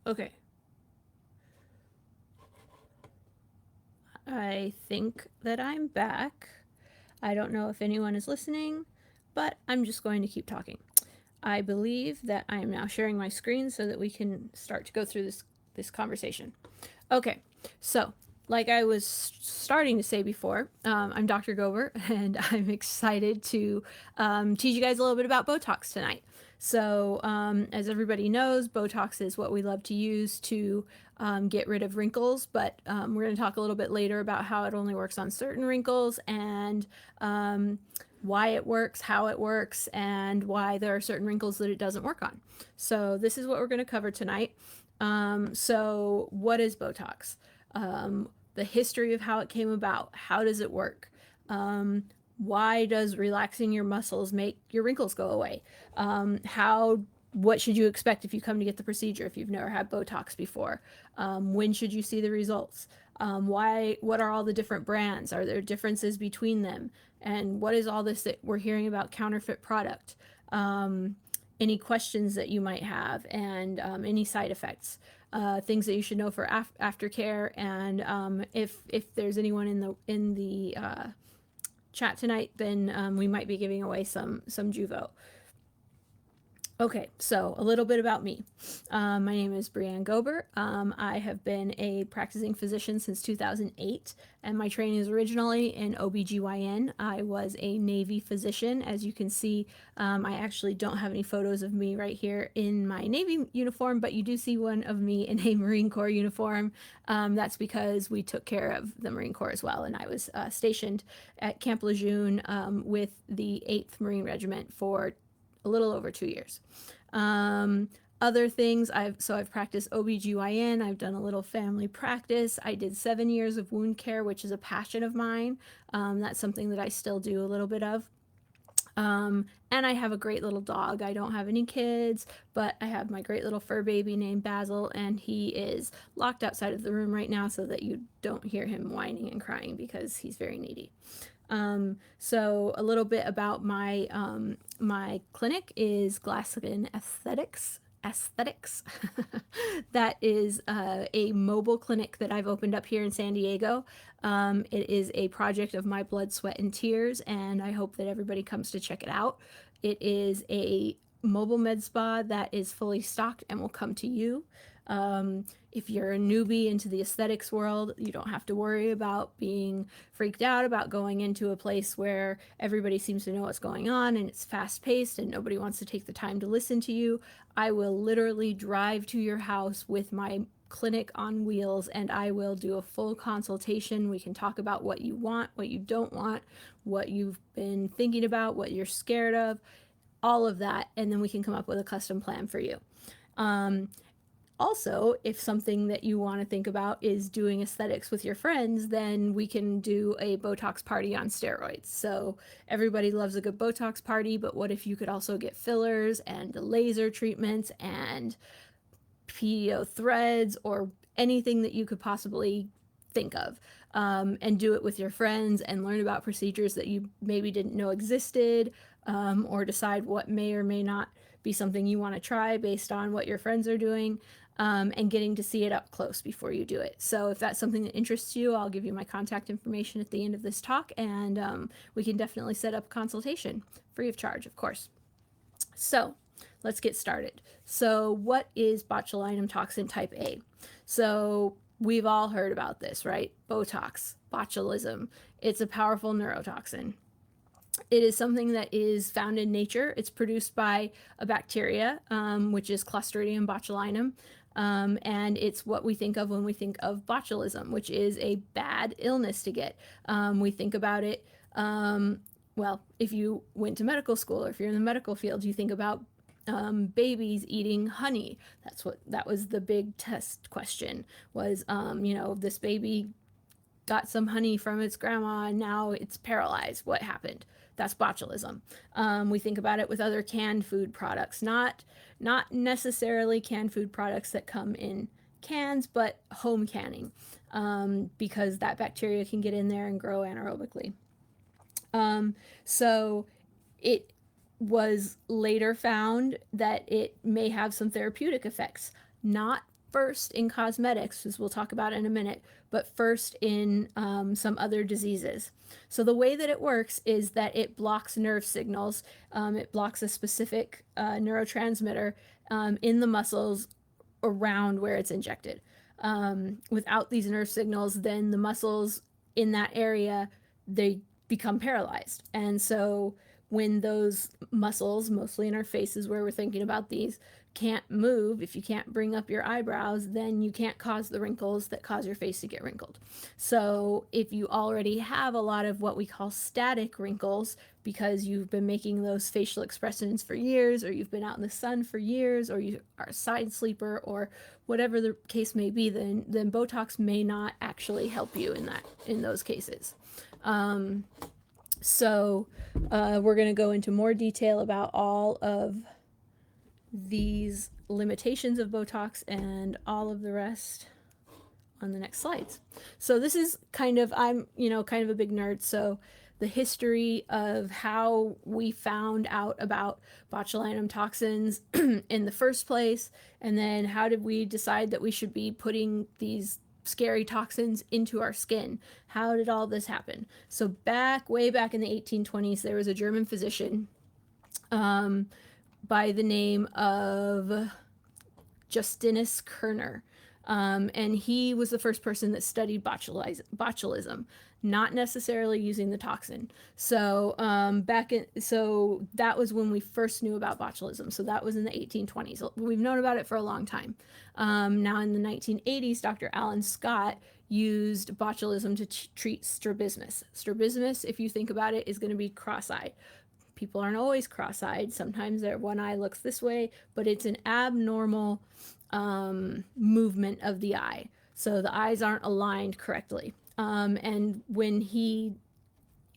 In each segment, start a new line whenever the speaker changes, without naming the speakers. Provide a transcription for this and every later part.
Okay. I think that I'm back. I don't know if anyone is listening, but I'm just going to keep talking. I believe that I am now sharing my screen so that we can start to go through this conversation. Okay, so like I was starting to say before, I'm Dr. Gober, and I'm excited to teach you guys a little bit about Botox tonight. So, as everybody knows, Botox is what we love to use to get rid of wrinkles, but we're going to talk a little bit later about how it only works on certain wrinkles and why it works, how it works, and why there are certain wrinkles that it doesn't work on. So, this is what we're going to cover tonight. So, what is Botox? The history of how it came about. How does it work? Why does relaxing your muscles make your wrinkles go away? How what should you expect if you come to get the procedure if you've never had Botox before? When should you see the results? Why? What are all the different brands? Are there differences between them? And what is all this that we're hearing about counterfeit product? Any questions that you might have, and any side effects, things that you should know for aftercare, and if there's anyone in the chat tonight, then we might be giving away some Juvo. Okay, so a little bit about me. My name is Brianne Gober. I have been a practicing physician since 2008, and my training is originally in OBGYN. I was a Navy physician. As you can see, I actually don't have any photos of me right here in my Navy uniform, but you do see one of me in a Marine Corps uniform. That's because we took care of the Marine Corps as well, and I was stationed at Camp Lejeune with the 8th Marine Regiment for a little over 2 years. Other things, I've practiced OBGYN, I've done a little family practice, I did 7 years of wound care, which is a passion of mine. That's something that I still do a little bit of. And I have a great little dog. I don't have any kids, but I have my great little fur baby named Basil, and he is locked outside of the room right now so that you don't hear him whining and crying because he's very needy. So a little bit about my clinic is Glasskin Aesthetics. That is a mobile clinic that I've opened up here in San Diego. It is a project of my blood, sweat, and tears, and I hope that everybody comes to check it out. It is a mobile med spa that is fully stocked and will come to you. If you're a newbie into the aesthetics world, you don't have to worry about being freaked out about going into a place where everybody seems to know what's going on and it's fast paced and nobody wants to take the time to listen to you. I will literally drive to your house with my clinic on wheels, and I will do a full consultation. We can talk about what you want, what you don't want, what you've been thinking about, what you're scared of, all of that, and then we can come up with a custom plan for you. Also, if something that you want to think about is doing aesthetics with your friends, then we can do a Botox party on steroids. So everybody loves a good Botox party, but what if you could also get fillers and laser treatments and PDO threads or anything that you could possibly think of, and do it with your friends and learn about procedures that you maybe didn't know existed, or decide what may or may not be something you want to try based on what your friends are doing, and getting to see it up close before you do it. So if that's something that interests you, I'll give you my contact information at the end of this talk, and we can definitely set up a consultation free of charge, of course. So let's get started. So what is botulinum toxin type A? So we've all heard about this, right? Botox, botulism. It's a powerful neurotoxin. It is something that is found in nature. It's produced by a bacteria, which is Clostridium botulinum. And it's what we think of when we think of botulism, which is a bad illness to get. We think about it, well, if you went to medical school or if you're in the medical field, you think about babies eating honey. That was the big test question was, this baby got some honey from its grandma and now it's paralyzed. What happened? That's botulism. We think about it with other canned food products, not necessarily canned food products that come in cans, but home canning, because that bacteria can get in there and grow anaerobically. So it was later found that it may have some therapeutic effects, not first in cosmetics, as we'll talk about in a minute, but first in some other diseases. So the way that it works is that it blocks nerve signals. It blocks a specific neurotransmitter in the muscles around where it's injected. Without these nerve signals, then the muscles in that area, they become paralyzed. And so when those muscles, mostly in our faces where we're thinking about these, can't move, if you can't bring up your eyebrows, then you can't cause the wrinkles that cause your face to get wrinkled. So if you already have a lot of what we call static wrinkles, because you've been making those facial expressions for years, or you've been out in the sun for years, or you are a side sleeper, or whatever the case may be, then Botox may not actually help you in those cases. So we're going to go into more detail about all of these limitations of Botox and all of the rest on the next slides. So this is kind of, I'm, kind of a big nerd, so the history of how we found out about botulinum toxins in the first place, and then how did we decide that we should be putting these scary toxins into our skin. How did all this happen? So way back in the 1820s, there was a German physician by the name of Justinus Kerner. And he was the first person that studied botulism, not necessarily using the toxin. So so that was when we first knew about botulism. So that was in the 1820s. We've known about it for a long time. Now in the 1980s, Dr. Alan Scott used botulism to treat strabismus. Strabismus, if you think about it, is going to be cross-eyed. People aren't always cross-eyed. Sometimes their one eye looks this way, but it's an abnormal movement of the eye. So the eyes aren't aligned correctly. And when he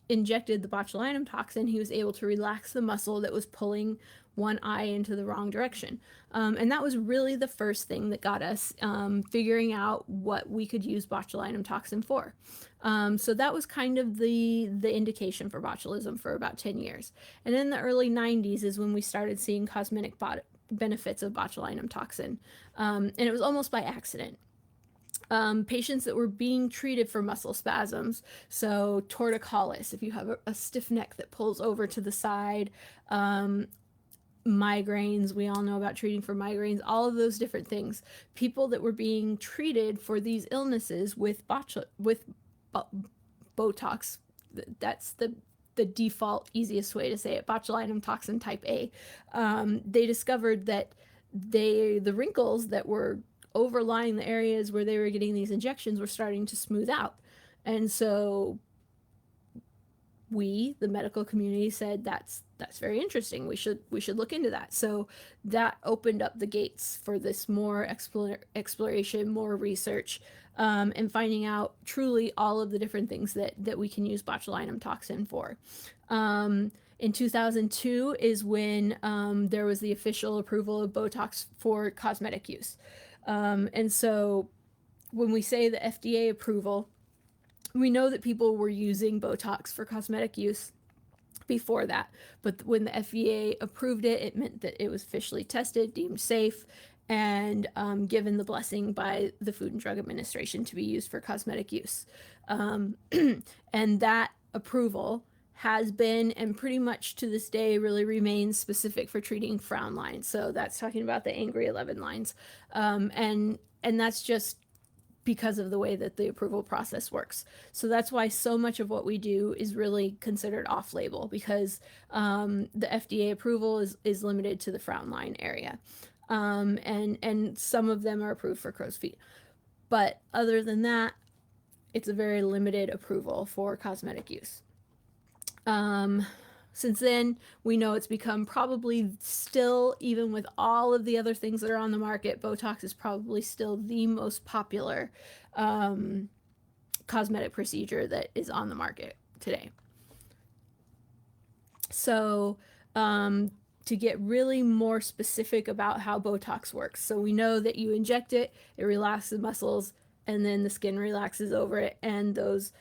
injected the botulinum toxin, he was able to relax the muscle that was pulling one eye into the wrong direction. And that was really the first thing that got us figuring out what we could use botulinum toxin for. So that was kind of the indication for botulism for about 10 years. And in the early 90s is when we started seeing cosmetic benefits of botulinum toxin. And it was almost by accident. Patients that were being treated for muscle spasms, so torticollis, if you have a stiff neck that pulls over to the side, migraines, we all know about treating for migraines, all of those different things. People that were being treated for these illnesses with Botox, that's the default easiest way to say it, botulinum toxin type A, they discovered that the wrinkles that were overlying the areas where they were getting these injections were starting to smooth out. And so we, the medical community, said that's very interesting. We should look into that. So that opened up the gates for this more exploration, more research, and finding out truly all of the different things that we can use botulinum toxin for. In 2002 is when there was the official approval of Botox for cosmetic use. And so when we say the FDA approval, we know that people were using Botox for cosmetic use before that. But when the FDA approved it, it meant that it was officially tested, deemed safe, and given the blessing by the Food and Drug Administration to be used for cosmetic use. And that approval has been, and pretty much to this day really remains, specific for treating frown lines. So that's talking about the angry 11 lines. And that's just because of the way that the approval process works. So that's why so much of what we do is really considered off-label, because the FDA approval is limited to the frown line area. And some of them are approved for crow's feet. But other than that, it's a very limited approval for cosmetic use. Since then, we know it's become probably still, even with all of the other things that are on the market, Botox is probably still the most popular cosmetic procedure that is on the market today. So to get really more specific about how Botox works. So we know that you inject it, it relaxes the muscles, and then the skin relaxes over it, and those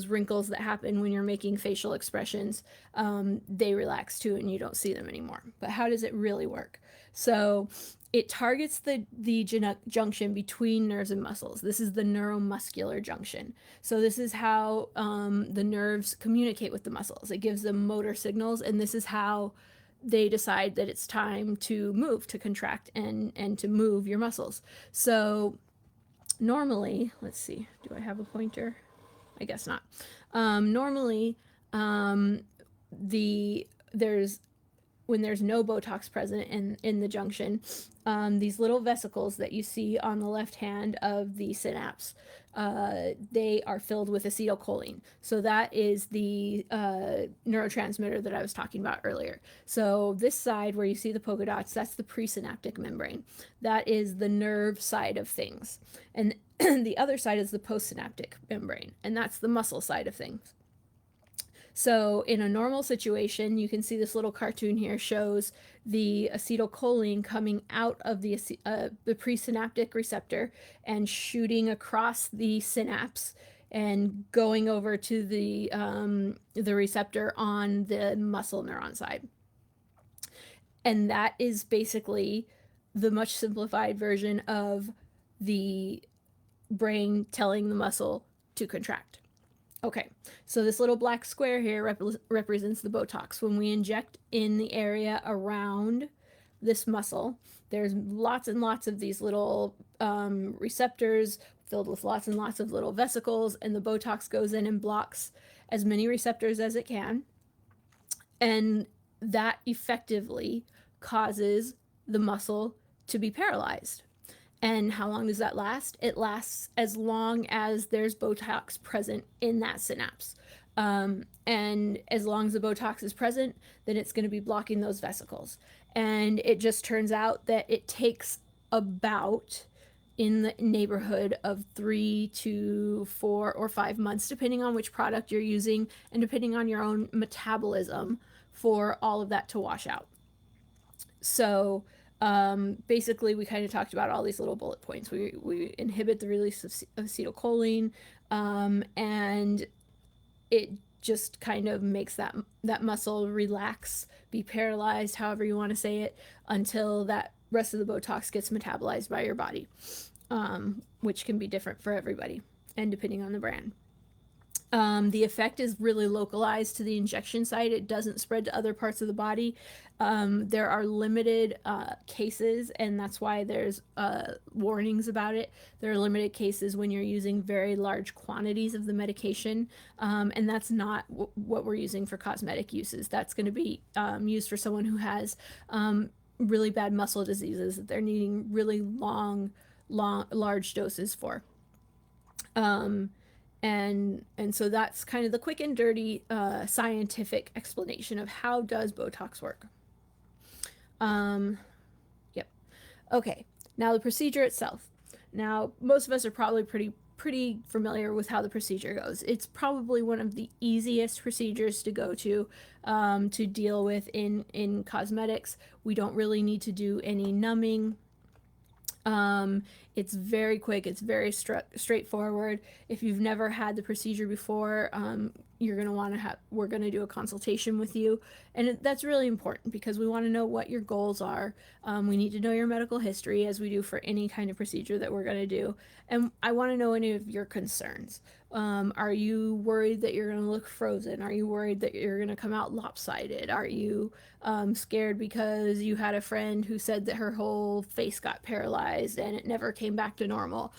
wrinkles that happen when you're making facial expressions, they relax too, and you don't see them anymore. But how does it really work? So it targets the junction between nerves and muscles. This is the neuromuscular junction. So this is how the nerves communicate with the muscles. It gives them motor signals, and this is how they decide that it's time to move, to contract, and to move your muscles. So normally, let's see, do I have a pointer? I guess not. Normally, there's when there's no Botox present in the junction, these little vesicles that you see on the left hand of the synapse, they are filled with acetylcholine. So that is the neurotransmitter that I was talking about earlier. So this side where you see the polka dots, that's the presynaptic membrane. That is the nerve side of things. And the other side is the postsynaptic membrane, and that's the muscle side of things. So in a normal situation, you can see this little cartoon here shows the acetylcholine coming out of the presynaptic receptor and shooting across the synapse and going over to the receptor on the muscle neuron side. And that is basically the much simplified version of the brain telling the muscle to contract. Okay, so this little black square here represents the Botox. When we inject in the area around this muscle, there's lots and lots of these little receptors filled with lots and lots of little vesicles, and the Botox goes in and blocks as many receptors as it can. And that effectively causes the muscle to be paralyzed. And how long does that last? It lasts as long as there's Botox present in that synapse. And as long as the Botox is present, then it's going to be blocking those vesicles. And it just turns out that it takes about in the neighborhood of 3 to 4 or 5 months, depending on which product you're using and depending on your own metabolism, for all of that to wash out. So basically, we kind of talked about all these little bullet points. We inhibit the release of acetylcholine, and it just kind of makes that muscle relax, be paralyzed, however you want to say it, until that rest of the Botox gets metabolized by your body, which can be different for everybody and depending on the brand. The effect is really localized to the injection site. It doesn't spread to other parts of the body. There are limited cases, and that's why there's warnings about it. There are limited cases when you're using very large quantities of the medication, and that's not what we're using for cosmetic uses. That's going to be used for someone who has really bad muscle diseases that they're needing really large doses for. And so that's kind of the quick and dirty scientific explanation of how does Botox work. Yep. Okay, now the procedure itself. Now, most of us are probably pretty familiar with how the procedure goes. It's probably one of the easiest procedures to go to deal with in cosmetics. We don't really need to do any numbing. It's very quick. It's very straightforward. If you've never had the procedure before, you're going to want to we're going to do a consultation with you. And that's really important because we want to know what your goals are. We need to know your medical history, as we do for any kind of procedure that we're going to do. And I want to know any of your concerns. Are you worried that you're going to look frozen? Are you worried that you're going to come out lopsided? Are you scared because you had a friend who said that her whole face got paralyzed and it never came back to normal?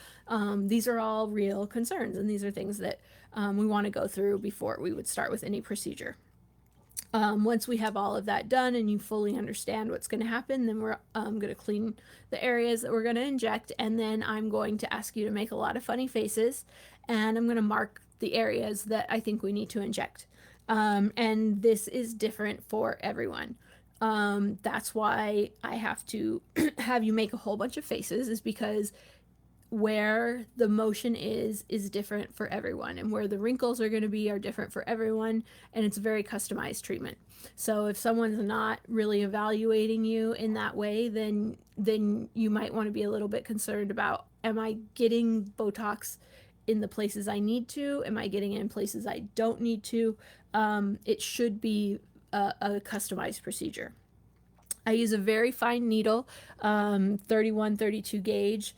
These are all real concerns, and these are things that we want to go through before we would start with any procedure. Once we have all of that done and you fully understand what's going to happen, then we're going to clean the areas that we're going to inject, and then I'm going to ask you to make a lot of funny faces, and I'm going to mark the areas that I think we need to inject. And this is different for everyone. That's why I have to have you make a whole bunch of faces, is because where the motion is different for everyone, and where the wrinkles are going to be are different for everyone, and it's very customized treatment. So if someone's not really evaluating you in that way, then you might want to be a little bit concerned about, am I getting Botox in the places I need to? Am I getting it in places I don't need to? It should be a customized procedure. I use a very fine needle, 31, 32 gauge,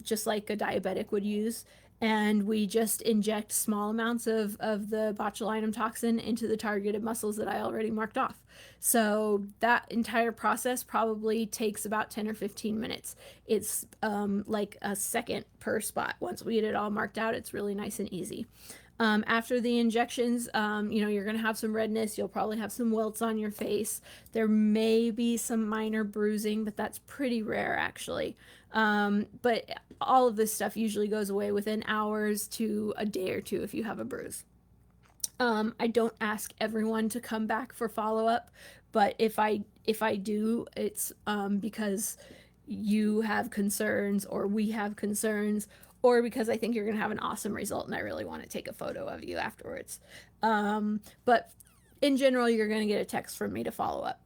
just like a diabetic would use. And we just inject small amounts of the botulinum toxin into the targeted muscles that I already marked off. So that entire process probably takes about 10 or 15 minutes. It's like a second per spot. Once we get it all marked out, it's really nice and easy. After the injections, you're going to have some redness. You'll probably have some welts on your face. There may be some minor bruising, but that's pretty rare actually. But all of this stuff usually goes away within hours to a day or two if you have a bruise. I don't ask everyone to come back for follow-up, but if I do, it's because you have concerns or we have concerns, or because I think you're going to have an awesome result and I really want to take a photo of you afterwards. But in general, you're going to get a text from me to follow up.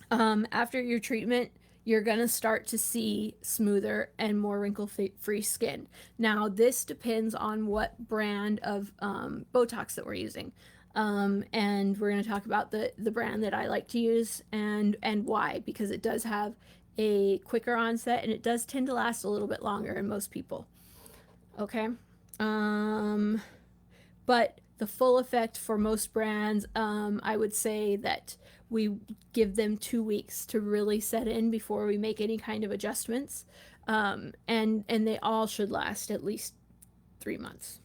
After your treatment, you're going to start to see smoother and more wrinkle-free skin. Now, this depends on what brand of Botox that we're using. And we're going to talk about the brand that I like to use and why, because it does have a quicker onset and it does tend to last a little bit longer in most people. Okay. But the full effect for most brands, I would say that we give them 2 weeks to really set in before we make any kind of adjustments. And they all should last at least 3 months.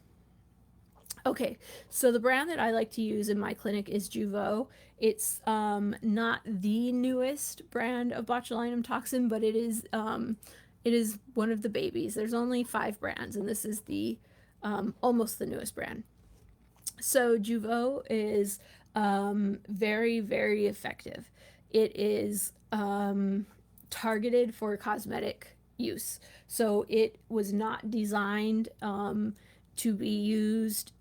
Okay, so the brand that I like to use in my clinic is Jeuveau. It's not the newest brand of botulinum toxin, but it is one of the babies. There's only 5 brands, and this is the almost the newest brand. So Jeuveau is very, very effective. It is targeted for cosmetic use. So it was not designed to be used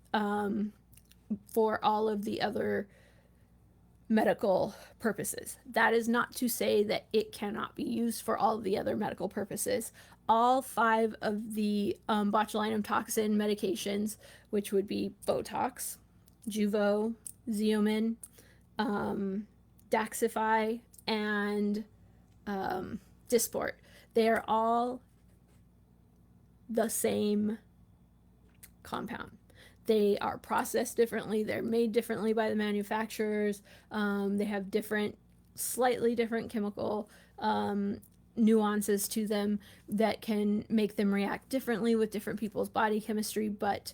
for all of the other medical purposes. That is not to say that it cannot be used for all of the other medical purposes. All 5 of the botulinum toxin medications, which would be Botox, Jeuveau, Xeomin, Daxxify, and Dysport, they are all the same compound. They are processed differently. They're made differently by the manufacturers. They have slightly different chemical nuances to them that can make them react differently with different people's body chemistry, but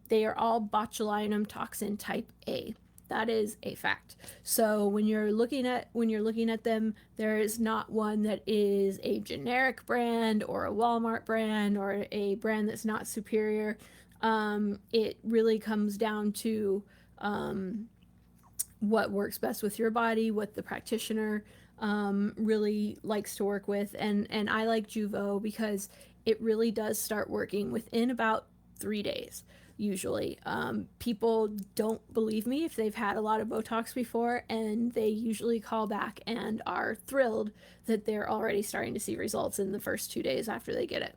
they are all botulinum toxin type A. That is a fact. So when you're looking at them, there is not one that is a generic brand or a Walmart brand or a brand that's not superior. It really comes down to what works best with your body, what the practitioner really likes to work with. And I like Jeuveau because it really does start working within about 3 days. Usually, people don't believe me if they've had a lot of Botox before, and they usually call back and are thrilled that they're already starting to see results in the first 2 days after they get it.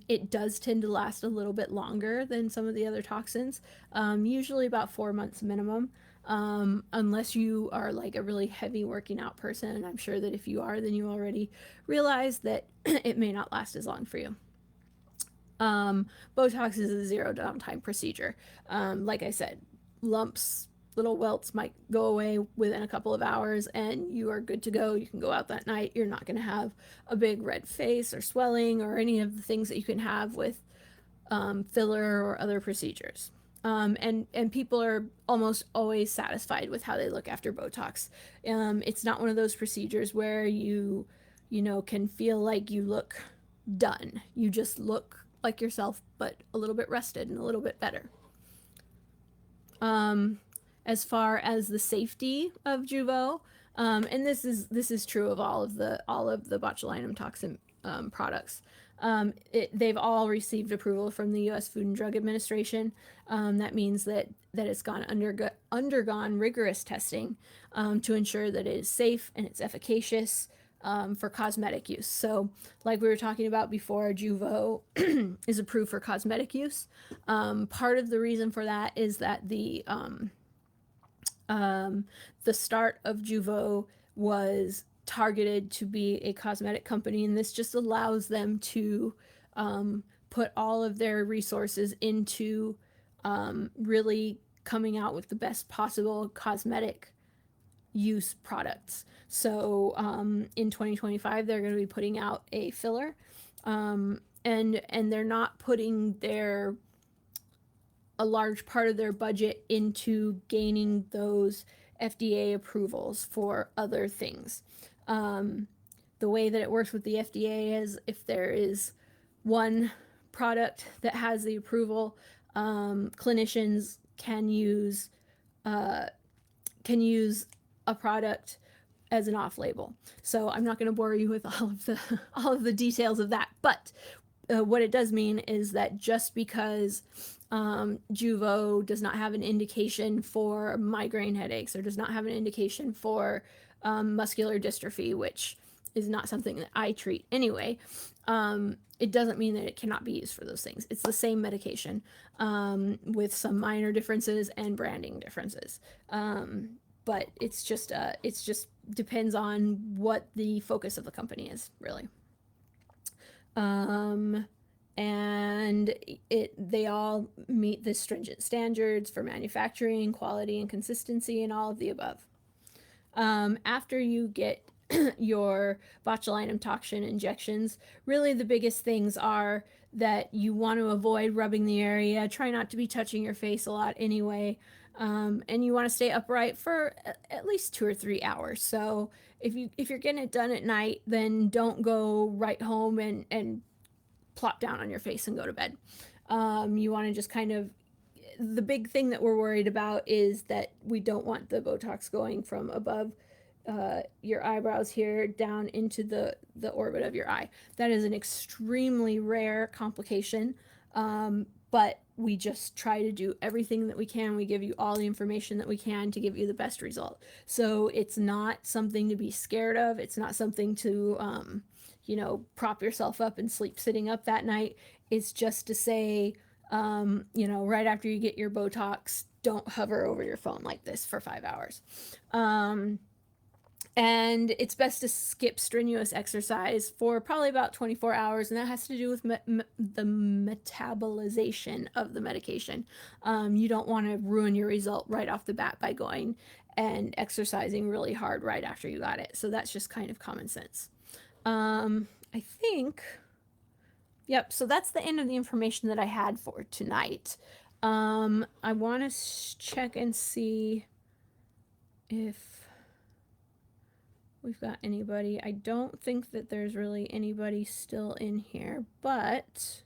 It does tend to last a little bit longer than some of the other toxins, usually about 4 months minimum, unless you are like a really heavy working out person. And I'm sure that if you are, then you already realize that it may not last as long for you. Botox is a 0 downtime procedure. Like I said, lumps, little welts might go away within a couple of hours and you are good to go. You can go out that night. You're not going to have a big red face or swelling or any of the things that you can have with filler or other procedures. And people are almost always satisfied with how they look after Botox. It's not one of those procedures where you can feel like you look done. You just look like yourself, but a little bit rested and a little bit better. As far as the safety of Jeuveau, and this is true of all of the botulinum toxin products. They've all received approval from the U.S. Food and Drug Administration. That means that it's undergone rigorous testing to ensure that it is safe and it's efficacious for cosmetic use. So like we were talking about before, Jeuveau is approved for cosmetic use. Part of the reason for that is that the start of Jeuveau was targeted to be a cosmetic company, and this just allows them to put all of their resources into really coming out with the best possible cosmetic use products. So in 2025, they're going to be putting out a filler, and they're not putting a large part of their budget into gaining those FDA approvals for other things. The way that it works with the FDA is if there is one product that has the approval, clinicians can use a product as an off-label. So I'm not going to bore you with all of the details of that, but what it does mean is that just because Juvo does not have an indication for migraine headaches or does not have an indication for muscular dystrophy, which is not something that I treat anyway, it doesn't mean that it cannot be used for those things. It's the same medication with some minor differences and branding differences. But it's just depends on what the focus of the company is, really. And they all meet the stringent standards for manufacturing, quality, and consistency, and all of the above. After you get your botulinum toxin injections, really the biggest things are that you want to avoid rubbing the area, try not to be touching your face a lot anyway, and you want to stay upright for at least 2 or 3 hours. So if you're getting it done at night, then don't go right home and plop down on your face and go to bed. You want to just kind of, the big thing that we're worried about is that we don't want the Botox going from above your eyebrows here down into the orbit of your eye. That is an extremely rare complication, but we just try to do everything that we can. We give you all the information that we can to give you the best result. So it's not something to be scared of. It's not something to prop yourself up and sleep sitting up that night. It's just to say, right after you get your Botox, don't hover over your phone like this for 5 hours. And it's best to skip strenuous exercise for probably about 24 hours, and that has to do with the metabolization of the medication. You don't want to ruin your result right off the bat by going and exercising really hard right after you got it. So that's just kind of common sense. I think, yep, so that's the end of the information that I had for tonight. I want to check and see if we've got anybody. I don't think that there's really anybody still in here, but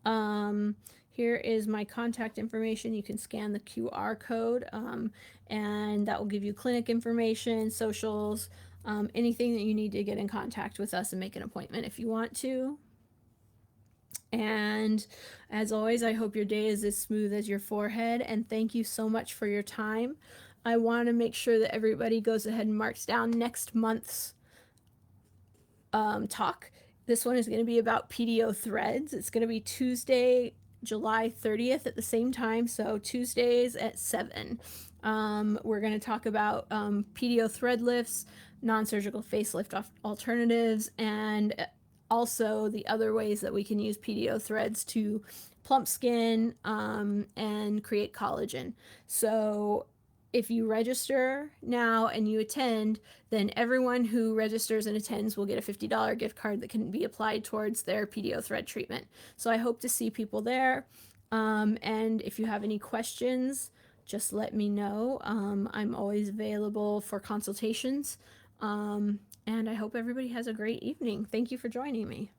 here is my contact information. You can scan the QR code, and that will give you clinic information, socials, anything that you need to get in contact with us and make an appointment if you want to. And as always, I hope your day is as smooth as your forehead, and thank you so much for your time. I want to make sure that everybody goes ahead and marks down next month's talk. This one is going to be about PDO threads. It's going to be Tuesday, July 30th at the same time, so Tuesdays at 7. We're going to talk about PDO thread lifts, non-surgical facelift alternatives, and also the other ways that we can use PDO threads to plump skin and create collagen. So if you register now and you attend, then everyone who registers and attends will get a $50 gift card that can be applied towards their PDO thread treatment. So I hope to see people there. And if you have any questions, just let me know. I'm always available for consultations. And I hope everybody has a great evening. Thank you for joining me.